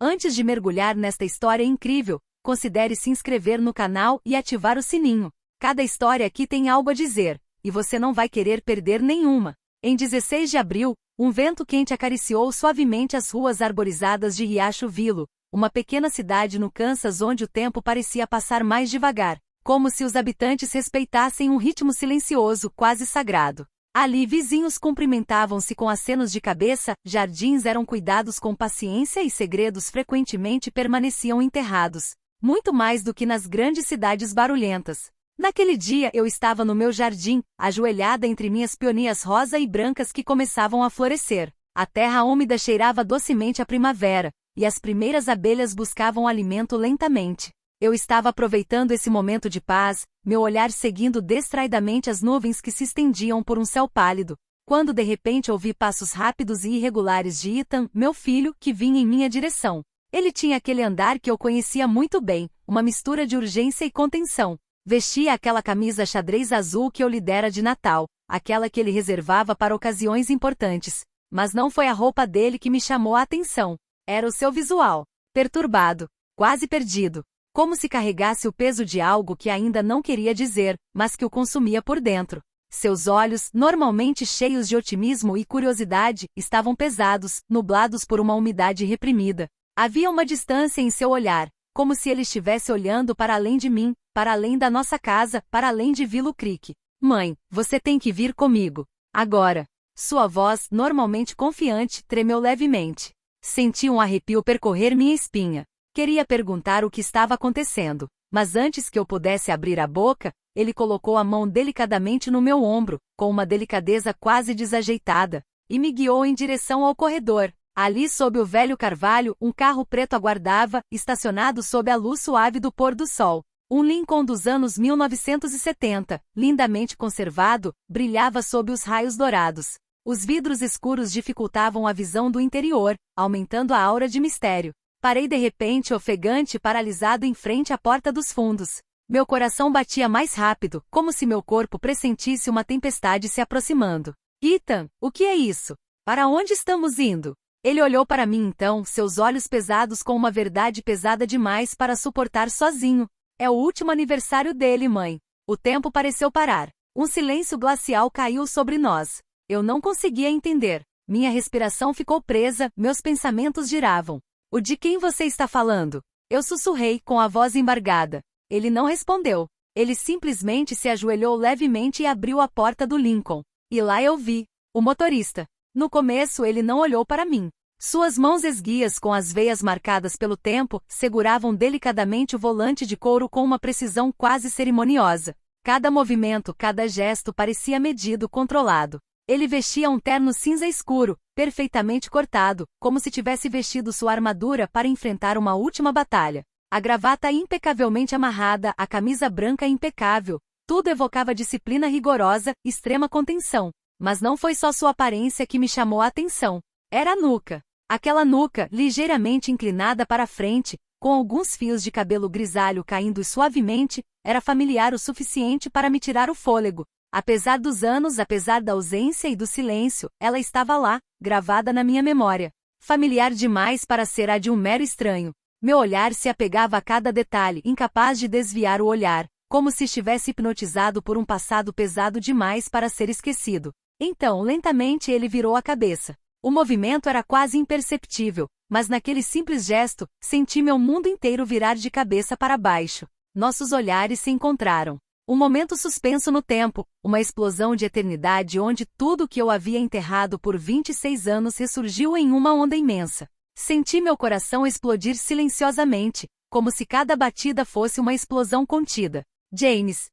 Antes de mergulhar nesta história incrível, considere se inscrever no canal e ativar o sininho. Cada história aqui tem algo a dizer, e você não vai querer perder nenhuma. Em 16 de abril, um vento quente acariciou suavemente as ruas arborizadas de Riacho Willow, uma pequena cidade no Kansas onde o tempo parecia passar mais devagar, como se os habitantes respeitassem um ritmo silencioso, quase sagrado. Ali vizinhos cumprimentavam-se com acenos de cabeça, jardins eram cuidados com paciência e segredos frequentemente permaneciam enterrados, muito mais do que nas grandes cidades barulhentas. Naquele dia eu estava no meu jardim, ajoelhada entre minhas peonias rosa e brancas que começavam a florescer. A terra úmida cheirava docemente a primavera, e as primeiras abelhas buscavam alimento lentamente. Eu estava aproveitando esse momento de paz, meu olhar seguindo distraidamente as nuvens que se estendiam por um céu pálido, quando de repente ouvi passos rápidos e irregulares de Ethan, meu filho, que vinha em minha direção. Ele tinha aquele andar que eu conhecia muito bem, uma mistura de urgência e contenção. Vestia aquela camisa xadrez azul que eu lhe dera de Natal, aquela que ele reservava para ocasiões importantes. Mas não foi a roupa dele que me chamou a atenção. Era o seu visual. Perturbado, quase perdido. Como se carregasse o peso de algo que ainda não queria dizer, mas que o consumia por dentro. Seus olhos, normalmente cheios de otimismo e curiosidade, estavam pesados, nublados por uma umidade reprimida. Havia uma distância em seu olhar, como se ele estivesse olhando para além de mim, para além da nossa casa, para além de Willow Creek. Mãe, você tem que vir comigo. Agora. Sua voz, normalmente confiante, tremeu levemente. Senti um arrepio percorrer minha espinha. Queria perguntar o que estava acontecendo, mas antes que eu pudesse abrir a boca, ele colocou a mão delicadamente no meu ombro, com uma delicadeza quase desajeitada, e me guiou em direção ao corredor. Ali sob o velho carvalho, um carro preto aguardava, estacionado sob a luz suave do pôr do sol. Um Lincoln dos anos 1970, lindamente conservado, brilhava sob os raios dourados. Os vidros escuros dificultavam a visão do interior, aumentando a aura de mistério. Parei de repente ofegante e paralisado em frente à porta dos fundos. Meu coração batia mais rápido, como se meu corpo pressentisse uma tempestade se aproximando. Ethan, o que é isso? Para onde estamos indo? Ele olhou para mim então, seus olhos pesados com uma verdade pesada demais para suportar sozinho. É o último aniversário dele, mãe. O tempo pareceu parar. Um silêncio glacial caiu sobre nós. Eu não conseguia entender. Minha respiração ficou presa, meus pensamentos giravam. O de quem você está falando? Eu sussurrei, com a voz embargada. Ele não respondeu. Ele simplesmente se ajoelhou levemente e abriu a porta do Lincoln. E lá eu vi. O motorista. No começo ele não olhou para mim. Suas mãos esguias com as veias marcadas pelo tempo, seguravam delicadamente o volante de couro com uma precisão quase cerimoniosa. Cada movimento, cada gesto parecia medido, controlado. Ele vestia um terno cinza escuro, perfeitamente cortado, como se tivesse vestido sua armadura para enfrentar uma última batalha. A gravata impecavelmente amarrada, a camisa branca impecável, tudo evocava disciplina rigorosa, extrema contenção. Mas não foi só sua aparência que me chamou a atenção. Era a nuca. Aquela nuca, ligeiramente inclinada para a frente, com alguns fios de cabelo grisalho caindo suavemente, era familiar o suficiente para me tirar o fôlego. Apesar dos anos, apesar da ausência e do silêncio, ela estava lá, gravada na minha memória. Familiar demais para ser a de um mero estranho. Meu olhar se apegava a cada detalhe, incapaz de desviar o olhar, como se estivesse hipnotizado por um passado pesado demais para ser esquecido. Então, lentamente ele virou a cabeça. O movimento era quase imperceptível, mas naquele simples gesto, senti meu mundo inteiro virar de cabeça para baixo. Nossos olhares se encontraram. Um momento suspenso no tempo, uma explosão de eternidade onde tudo que eu havia enterrado por 26 anos ressurgiu em uma onda imensa. Senti meu coração explodir silenciosamente, como se cada batida fosse uma explosão contida. James.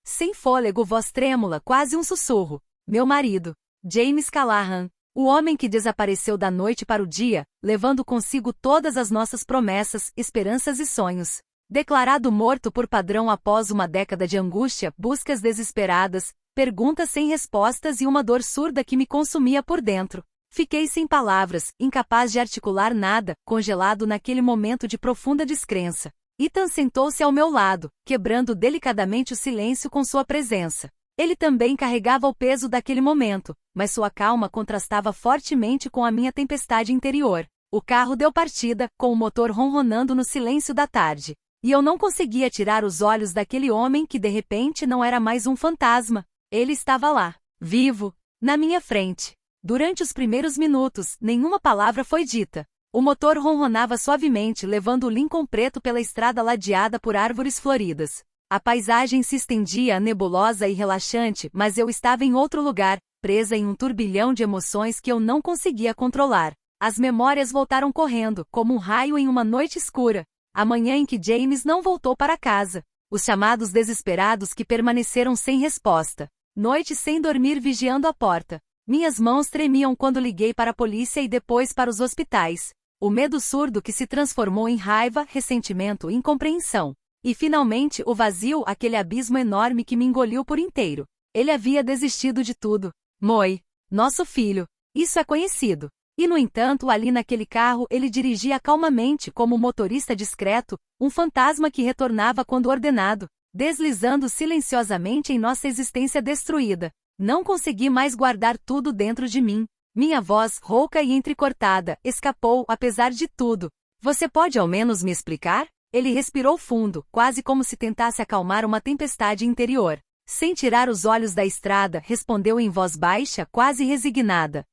Sem fôlego, voz trêmula, quase um sussurro. Meu marido. James Callahan. O homem que desapareceu da noite para o dia, levando consigo todas as nossas promessas, esperanças e sonhos. Declarado morto por padrão após uma década de angústia, buscas desesperadas, perguntas sem respostas e uma dor surda que me consumia por dentro. Fiquei sem palavras, incapaz de articular nada, congelado naquele momento de profunda descrença. Ethan sentou-se ao meu lado, quebrando delicadamente o silêncio com sua presença. Ele também carregava o peso daquele momento, mas sua calma contrastava fortemente com a minha tempestade interior. O carro deu partida, com o motor ronronando no silêncio da tarde. E eu não conseguia tirar os olhos daquele homem que de repente não era mais um fantasma. Ele estava lá, vivo, na minha frente. Durante os primeiros minutos, nenhuma palavra foi dita. O motor ronronava suavemente, levando o Lincoln preto pela estrada ladeada por árvores floridas. A paisagem se estendia nebulosa e relaxante, mas eu estava em outro lugar, presa em um turbilhão de emoções que eu não conseguia controlar. As memórias voltaram correndo, como um raio em uma noite escura. A manhã em que James não voltou para casa. Os chamados desesperados que permaneceram sem resposta. Noite sem dormir vigiando a porta. Minhas mãos tremiam quando liguei para a polícia e depois para os hospitais. O medo surdo que se transformou em raiva, ressentimento e incompreensão. E finalmente o vazio, aquele abismo enorme que me engoliu por inteiro. Ele havia desistido de tudo. Moy, nosso filho. Isso é conhecido. E no entanto, ali naquele carro ele dirigia calmamente como um motorista discreto, um fantasma que retornava quando ordenado, deslizando silenciosamente em nossa existência destruída. Não consegui mais guardar tudo dentro de mim. Minha voz, rouca e entrecortada, escapou, apesar de tudo. Você pode ao menos me explicar? Ele respirou fundo, quase como se tentasse acalmar uma tempestade interior. Sem tirar os olhos da estrada, respondeu em voz baixa, quase resignada.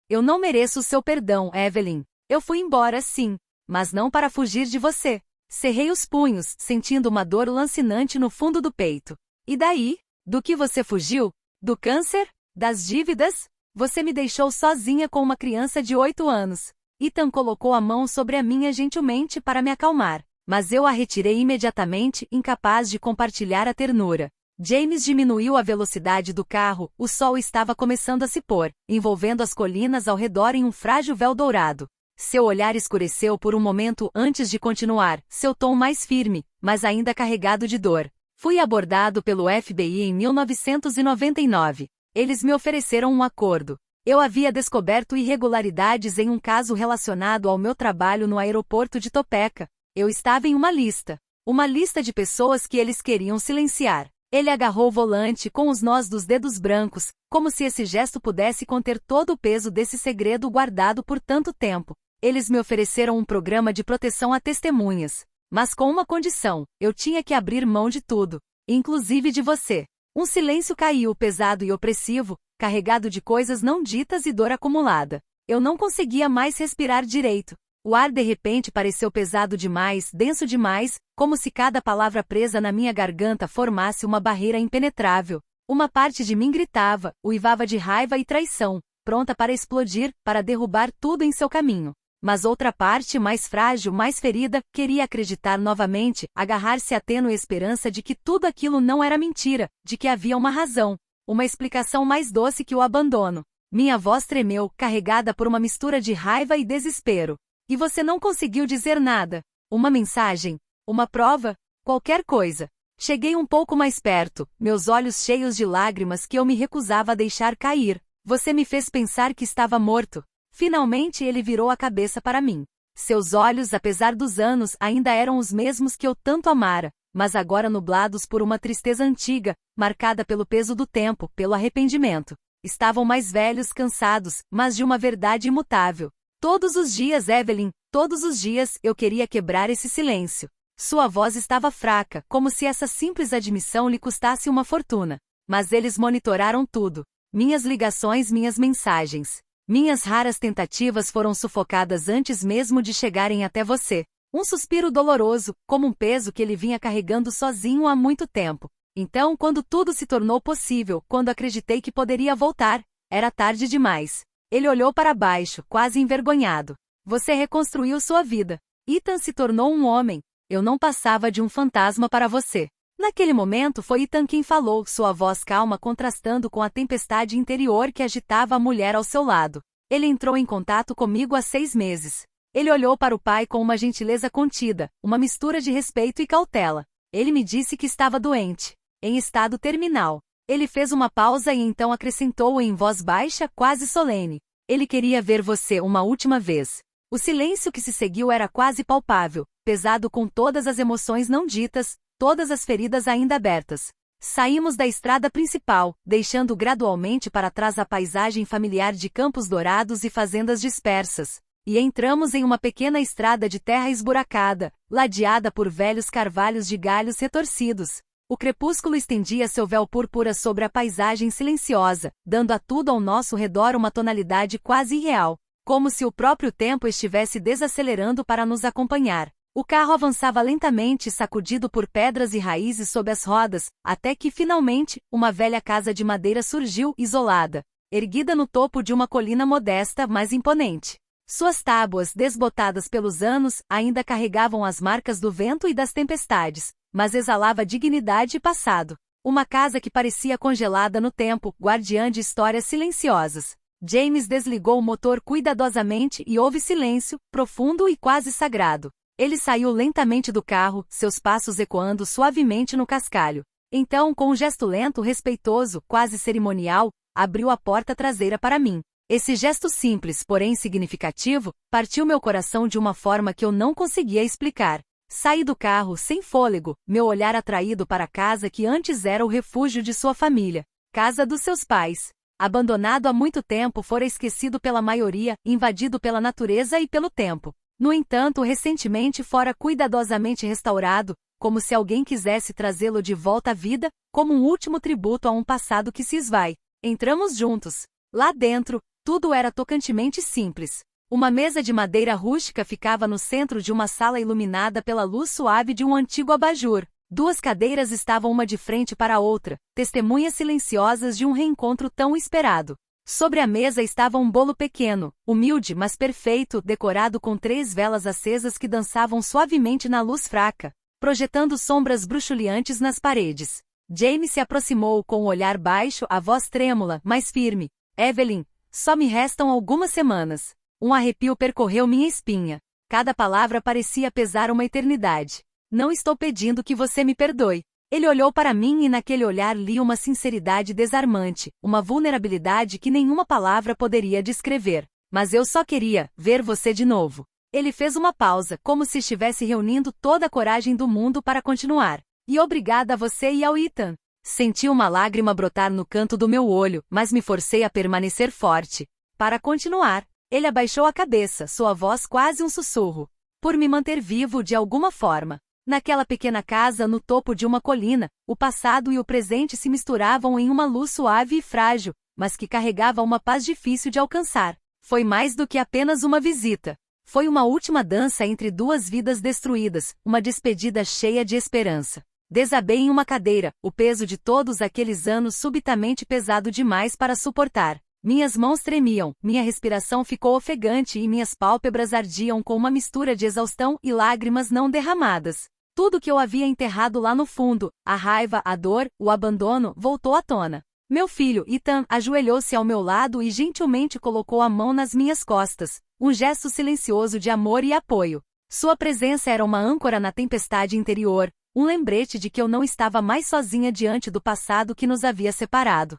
Eu não mereço o seu perdão, Evelyn. Eu fui embora, sim, mas não para fugir de você. Cerrei os punhos, sentindo uma dor lancinante no fundo do peito. E daí? Do que você fugiu? Do câncer? Das dívidas? Você me deixou sozinha com uma criança de 8 anos. Ethan colocou a mão sobre a minha gentilmente para me acalmar, mas eu a retirei imediatamente, incapaz de compartilhar a ternura. James diminuiu a velocidade do carro, o sol estava começando a se pôr, envolvendo as colinas ao redor em um frágil véu dourado. Seu olhar escureceu por um momento antes de continuar, seu tom mais firme, mas ainda carregado de dor. Fui abordado pelo FBI em 1999. Eles me ofereceram um acordo. Eu havia descoberto irregularidades em um caso relacionado ao meu trabalho no aeroporto de Topeka. Eu estava em uma lista de pessoas que eles queriam silenciar. Ele agarrou o volante com os nós dos dedos brancos, como se esse gesto pudesse conter todo o peso desse segredo guardado por tanto tempo. Eles me ofereceram um programa de proteção a testemunhas. Mas com uma condição, eu tinha que abrir mão de tudo, inclusive de você. Um silêncio caiu pesado e opressivo, carregado de coisas não ditas e dor acumulada. Eu não conseguia mais respirar direito. O ar de repente pareceu pesado demais, denso demais, como se cada palavra presa na minha garganta formasse uma barreira impenetrável. Uma parte de mim gritava, uivava de raiva e traição, pronta para explodir, para derrubar tudo em seu caminho. Mas outra parte, mais frágil, mais ferida, queria acreditar novamente, agarrar-se à tênue esperança de que tudo aquilo não era mentira, de que havia uma razão, uma explicação mais doce que o abandono. Minha voz tremeu, carregada por uma mistura de raiva e desespero. E você não conseguiu dizer nada. Uma mensagem? Uma prova? Qualquer coisa. Cheguei um pouco mais perto, meus olhos cheios de lágrimas que eu me recusava a deixar cair. Você me fez pensar que estava morto. Finalmente ele virou a cabeça para mim. Seus olhos, apesar dos anos, ainda eram os mesmos que eu tanto amara, mas agora nublados por uma tristeza antiga, marcada pelo peso do tempo, pelo arrependimento. Estavam mais velhos, cansados, mas de uma verdade imutável. Todos os dias, Evelyn, todos os dias, eu queria quebrar esse silêncio. Sua voz estava fraca, como se essa simples admissão lhe custasse uma fortuna. Mas eles monitoraram tudo. Minhas ligações, minhas mensagens. Minhas raras tentativas foram sufocadas antes mesmo de chegarem até você. Um suspiro doloroso, como um peso que ele vinha carregando sozinho há muito tempo. Então, quando tudo se tornou possível, quando acreditei que poderia voltar, era tarde demais. Ele olhou para baixo, quase envergonhado. Você reconstruiu sua vida. Ethan se tornou um homem. Eu não passava de um fantasma para você. Naquele momento foi Ethan quem falou, sua voz calma contrastando com a tempestade interior que agitava a mulher ao seu lado. Ele entrou em contato comigo há 6 meses. Ele olhou para o pai com uma gentileza contida, uma mistura de respeito e cautela. Ele me disse que estava doente, em estado terminal. Ele fez uma pausa e então acrescentou em voz baixa, quase solene. Ele queria ver você uma última vez. O silêncio que se seguiu era quase palpável, pesado com todas as emoções não ditas, todas as feridas ainda abertas. Saímos da estrada principal, deixando gradualmente para trás a paisagem familiar de campos dourados e fazendas dispersas. e entramos em uma pequena estrada de terra esburacada, ladeada por velhos carvalhos de galhos retorcidos. O crepúsculo estendia seu véu púrpura sobre a paisagem silenciosa, dando a tudo ao nosso redor uma tonalidade quase irreal, como se o próprio tempo estivesse desacelerando para nos acompanhar. O carro avançava lentamente, sacudido por pedras e raízes sob as rodas, até que, finalmente, uma velha casa de madeira surgiu, isolada, erguida no topo de uma colina modesta, mas imponente. Suas tábuas, desbotadas pelos anos, ainda carregavam as marcas do vento e das tempestades, mas exalava dignidade e passado. Uma casa que parecia congelada no tempo, guardiã de histórias silenciosas. James desligou o motor cuidadosamente e houve silêncio, profundo e quase sagrado. Ele saiu lentamente do carro, seus passos ecoando suavemente no cascalho. Então, com um gesto lento, respeitoso, quase cerimonial, abriu a porta traseira para mim. Esse gesto simples, porém significativo, partiu meu coração de uma forma que eu não conseguia explicar. Saí do carro sem fôlego, meu olhar atraído para a casa que antes era o refúgio de sua família. Casa dos seus pais. Abandonado há muito tempo, fora esquecido pela maioria, invadido pela natureza e pelo tempo. No entanto, recentemente fora cuidadosamente restaurado, como se alguém quisesse trazê-lo de volta à vida, como um último tributo a um passado que se esvai. Entramos juntos. Lá dentro, tudo era tocantemente simples. Uma mesa de madeira rústica ficava no centro de uma sala iluminada pela luz suave de um antigo abajur. Duas cadeiras estavam uma de frente para a outra, testemunhas silenciosas de um reencontro tão esperado. Sobre a mesa estava um bolo pequeno, humilde mas perfeito, decorado com 3 velas acesas que dançavam suavemente na luz fraca, projetando sombras bruxuleantes nas paredes. James se aproximou com o olhar baixo, a voz trêmula, mas firme. Evelyn, só me restam algumas semanas. Um arrepio percorreu minha espinha. Cada palavra parecia pesar uma eternidade. Não estou pedindo que você me perdoe. Ele olhou para mim e naquele olhar li uma sinceridade desarmante, uma vulnerabilidade que nenhuma palavra poderia descrever. Mas eu só queria ver você de novo. Ele fez uma pausa, como se estivesse reunindo toda a coragem do mundo para continuar. E obrigada a você e ao Ethan. Senti uma lágrima brotar no canto do meu olho, mas me forcei a permanecer forte. Para continuar. Ele abaixou a cabeça, sua voz quase um sussurro. Por me manter vivo de alguma forma. Naquela pequena casa no topo de uma colina, o passado e o presente se misturavam em uma luz suave e frágil, mas que carregava uma paz difícil de alcançar. Foi mais do que apenas uma visita. Foi uma última dança entre 2 vidas destruídas, uma despedida cheia de esperança. Desabei em uma cadeira, o peso de todos aqueles anos subitamente pesado demais para suportar. Minhas mãos tremiam, minha respiração ficou ofegante e minhas pálpebras ardiam com uma mistura de exaustão e lágrimas não derramadas. Tudo que eu havia enterrado lá no fundo, a raiva, a dor, o abandono, voltou à tona. Meu filho, Ethan, ajoelhou-se ao meu lado e gentilmente colocou a mão nas minhas costas, um gesto silencioso de amor e apoio. Sua presença era uma âncora na tempestade interior, um lembrete de que eu não estava mais sozinha diante do passado que nos havia separado.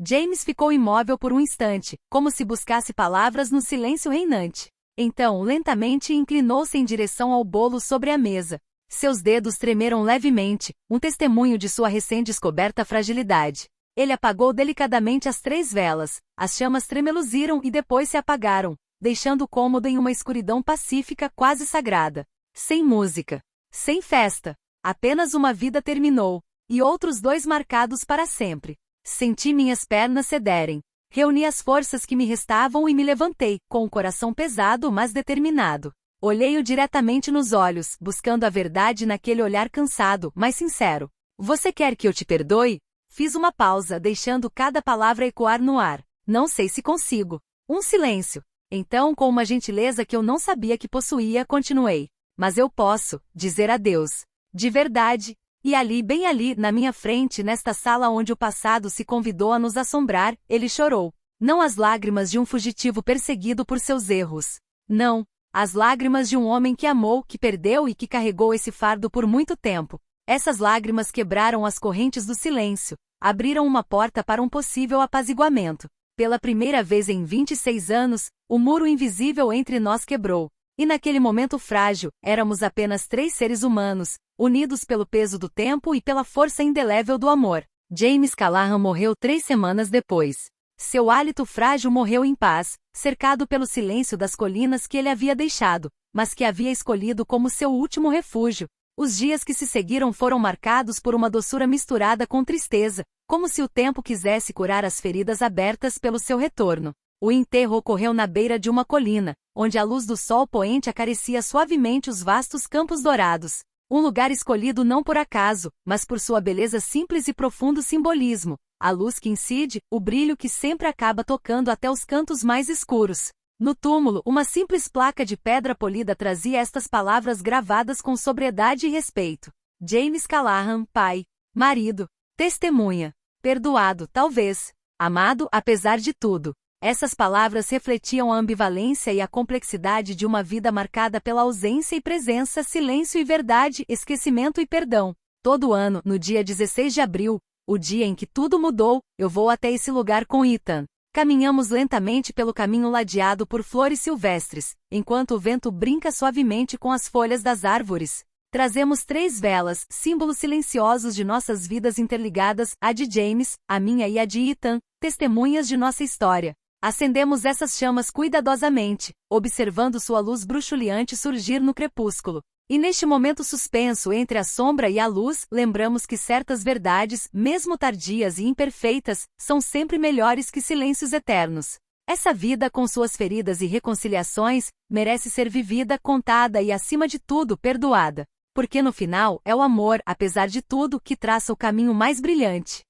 James ficou imóvel por um instante, como se buscasse palavras no silêncio reinante. Então, lentamente inclinou-se em direção ao bolo sobre a mesa. Seus dedos tremeram levemente, um testemunho de sua recém-descoberta fragilidade. Ele apagou delicadamente as 3 velas, as chamas tremeluziram e depois se apagaram, deixando o cômodo em uma escuridão pacífica quase sagrada. Sem música. Sem festa. Apenas uma vida terminou, e outros 2 marcados para sempre. Senti minhas pernas cederem. Reuni as forças que me restavam e me levantei, com o coração pesado mas determinado. Olhei-o diretamente nos olhos, buscando a verdade naquele olhar cansado, mas sincero. Você quer que eu te perdoe? Fiz uma pausa, deixando cada palavra ecoar no ar. Não sei se consigo. Um silêncio. Então, com uma gentileza que eu não sabia que possuía, continuei. Mas eu posso dizer adeus. De verdade. E ali, bem ali, na minha frente, nesta sala onde o passado se convidou a nos assombrar, ele chorou. Não as lágrimas de um fugitivo perseguido por seus erros. Não. As lágrimas de um homem que amou, que perdeu e que carregou esse fardo por muito tempo. Essas lágrimas quebraram as correntes do silêncio, abriram uma porta para um possível apaziguamento. Pela primeira vez em 26 anos, o muro invisível entre nós quebrou. E naquele momento frágil, éramos apenas 3 seres humanos, unidos pelo peso do tempo e pela força indelével do amor. James Callahan morreu 3 semanas depois. Seu hálito frágil morreu em paz, cercado pelo silêncio das colinas que ele havia deixado, mas que havia escolhido como seu último refúgio. Os dias que se seguiram foram marcados por uma doçura misturada com tristeza, como se o tempo quisesse curar as feridas abertas pelo seu retorno. O enterro ocorreu na beira de uma colina, onde a luz do sol poente acaricia suavemente os vastos campos dourados. Um lugar escolhido não por acaso, mas por sua beleza simples e profundo simbolismo. A luz que incide, o brilho que sempre acaba tocando até os cantos mais escuros. No túmulo, uma simples placa de pedra polida trazia estas palavras gravadas com sobriedade e respeito. James Callahan, pai, marido, testemunha, perdoado, talvez, amado, apesar de tudo. Essas palavras refletiam a ambivalência e a complexidade de uma vida marcada pela ausência e presença, silêncio e verdade, esquecimento e perdão. Todo ano, no dia 16 de abril, o dia em que tudo mudou, eu vou até esse lugar com Ethan. Caminhamos lentamente pelo caminho ladeado por flores silvestres, enquanto o vento brinca suavemente com as folhas das árvores. Trazemos 3 velas, símbolos silenciosos de nossas vidas interligadas, a de James, a minha e a de Ethan, testemunhas de nossa história. Acendemos essas chamas cuidadosamente, observando sua luz bruxuleante surgir no crepúsculo. E neste momento suspenso entre a sombra e a luz, lembramos que certas verdades, mesmo tardias e imperfeitas, são sempre melhores que silêncios eternos. Essa vida, com suas feridas e reconciliações, merece ser vivida, contada e, acima de tudo, perdoada. Porque no final, é o amor, apesar de tudo, que traça o caminho mais brilhante.